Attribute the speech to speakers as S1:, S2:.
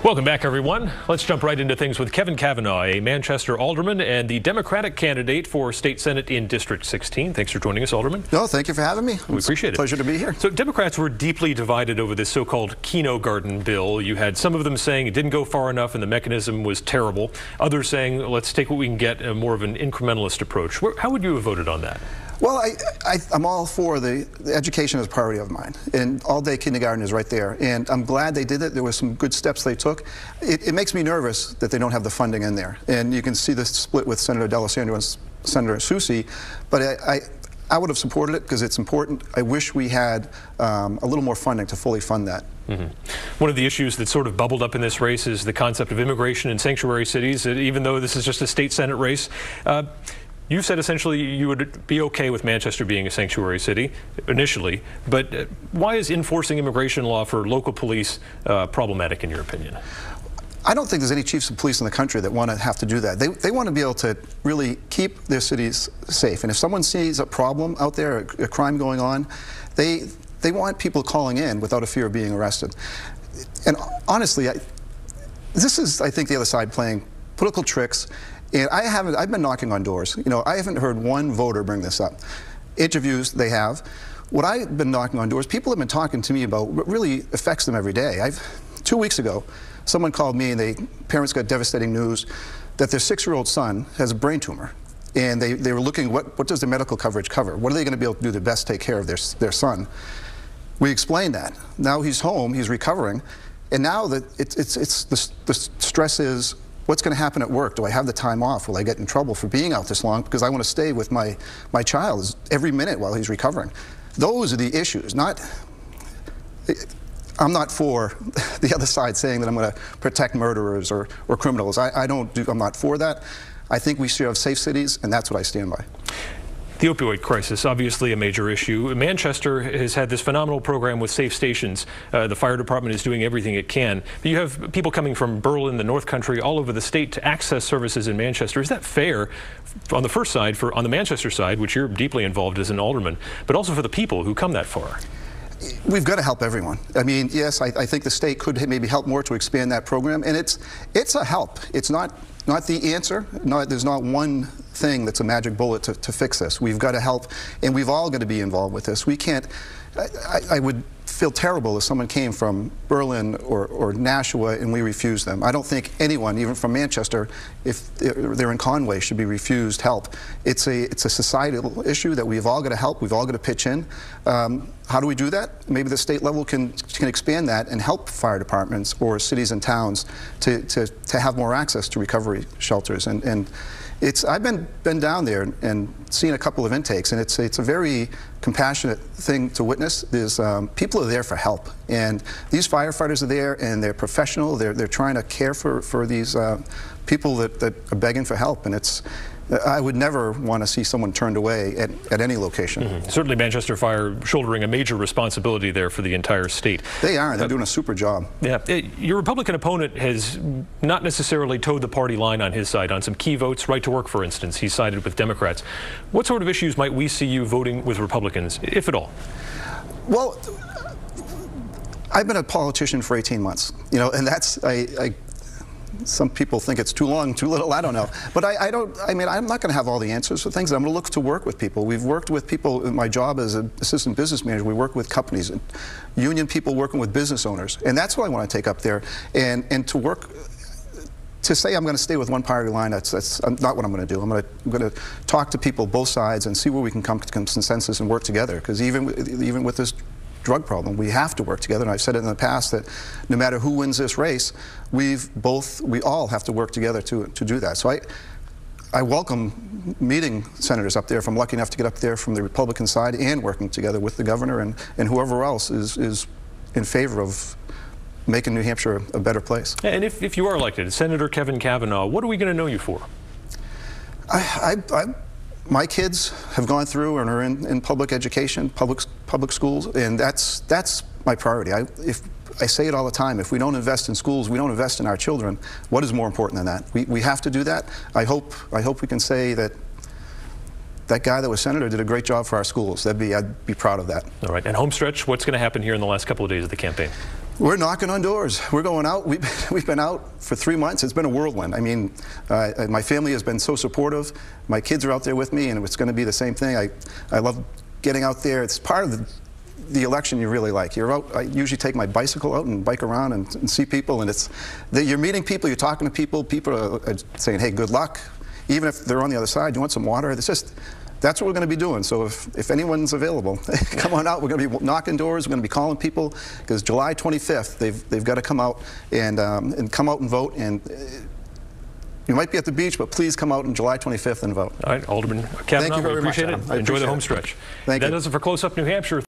S1: Welcome back, everyone. Let's jump right into things with Kevin Cavanaugh, a Manchester alderman and the Democratic candidate for State Senate in District 16. Thanks for joining us, Alderman.
S2: No, thank you for having me.
S1: We appreciate it.
S2: Pleasure to be here.
S1: So Democrats were deeply divided over this so-called Kindergarten bill. You had some of them saying it didn't go far enough and the mechanism was terrible. Others saying, let's take what we can get, more of an incrementalist approach. How would you have voted on that?
S2: Well, I'm all for the education as a priority of mine, and all-day kindergarten is right there, and I'm glad they did it. There were some good steps they took. It makes me nervous that they don't have the funding in there, and you can see the split with Senator D'Alessandro and Senator Soucy, but I would have supported it because it's important. I wish we had a little more funding to fully fund that.
S1: Mm-hmm. One of the issues that sort of bubbled up in this race is the concept of immigration in sanctuary cities, even though this is just a state Senate race. You said essentially you would be okay with Manchester being a sanctuary city initially, but why is enforcing immigration law for local police problematic in your opinion?
S2: I don't think there's any chiefs of police in the country that want to have to do that. They want to be able to really keep their cities safe. And if someone sees a problem out there, a crime going on, they want people calling in without a fear of being arrested. And honestly, this is, I think, the other side playing political tricks. And I've been knocking on doors. You know, I haven't heard one voter bring this up. Interviews, they have. What I've been knocking on doors, people have been talking to me about what really affects them every day. 2 weeks ago, someone called me and parents got devastating news that their 6-year-old son has a brain tumor. And they were looking, what does the medical coverage cover? What are they going to be able to do their best to take care of their son? We explained that. Now he's home, he's recovering, and now that the stress is, what's going to happen at work? Do I have the time off? Will I get in trouble for being out this long? Because I want to stay with my child every minute while he's recovering. Those are the issues. I'm not for the other side saying that I'm going to protect murderers or criminals. I'm not for that. I think we should have safe cities, and that's what I stand by.
S1: The opioid crisis, obviously a major issue. Manchester has had this phenomenal program with safe stations. The fire department is doing everything it can. But you have people coming from Berlin, the North Country, all over the state to access services in Manchester. Is that fair on the first side, on the Manchester side, which you're deeply involved as an alderman, but also for the people who come that far?
S2: We've got to help everyone. I mean, yes, I think the state could maybe help more to expand that program, and it's a help. It's not the answer. There's not one thing that's a magic bullet to fix this. We've got to help, and we've all got to be involved with this. We can't. I would feel terrible if someone came from Berlin or Nashua and we refused them. I don't think anyone, even from Manchester, if they're in Conway, should be refused help. It's a societal issue that we've all got to help. We've all got to pitch in. How do we do that? Maybe the state level can expand that and help fire departments or cities and towns to have more access to recovery shelters. And I've been down there and seen a couple of intakes, and it's a very compassionate thing to witness. There's people are there for help, and these firefighters are there, and they're professional. They're trying to care for these people that are begging for help, and I would never want to see someone turned away at any location.
S1: Mm-hmm. Certainly Manchester Fire shouldering a major responsibility there for the entire state.
S2: They are, and they're doing a super job.
S1: Yeah. Your Republican opponent has not necessarily towed the party line on his side. On some key votes, right to work, for instance, he sided with Democrats. What sort of issues might we see you voting with Republicans, if at all? Well,
S2: I've been a politician for 18 months, you know, and that's, some people think it's too long, too little, I don't know. But I mean, I'm not going to have all the answers for things. I'm going to look to work with people. We've worked with people in my job as an assistant business manager. We work with companies, union people working with business owners. And that's what I want to take up there. And to work, to say I'm going to stay with one party line, that's not what I'm going to do. I'm going to talk to people, both sides, and see where we can come to consensus and work together. Because even with this drug problem, we have to work together, and I've said it in the past that no matter who wins this race, we all have to work together to do that. So I welcome meeting senators up there, if I'm lucky enough to get up there from the Republican side, and working together with the governor and whoever else is in favor of making New Hampshire a better place.
S1: And if you are elected, Senator Kevin Cavanaugh, what are we going to know you for?
S2: My kids have gone through and are in public education, public schools, and that's my priority. I say it all the time, if we don't invest in schools, we don't invest in our children. What is more important than that? We have to do that. I hope we can say that that guy that was senator did a great job for our schools. I'd be proud of that.
S1: All right, and homestretch, what's going to happen here in the last couple of days of the campaign?
S2: We're knocking on doors. We're going out. We've been out for 3 months. It's been a whirlwind. I mean, my family has been so supportive. My kids are out there with me, and it's going to be the same thing. I love getting out there. It's part of the election you really like. You're out. I usually take my bicycle out and bike around and see people, and you're meeting people. You're talking to people. People are saying, "Hey, good luck." Even if they're on the other side, you want some water? That's what we're going to be doing. So if anyone's available, come on out. We're going to be knocking doors. We're going to be calling people, because July 25th, they've got to come out and come out and vote. And you might be at the beach, but please come out on July 25th and vote.
S1: All right, Alderman Kavanagh,
S2: Thank you very
S1: we appreciate
S2: much,
S1: it.
S2: Adam.
S1: Enjoy the home stretch.
S2: Thank you.
S1: That does it for Close Up New Hampshire.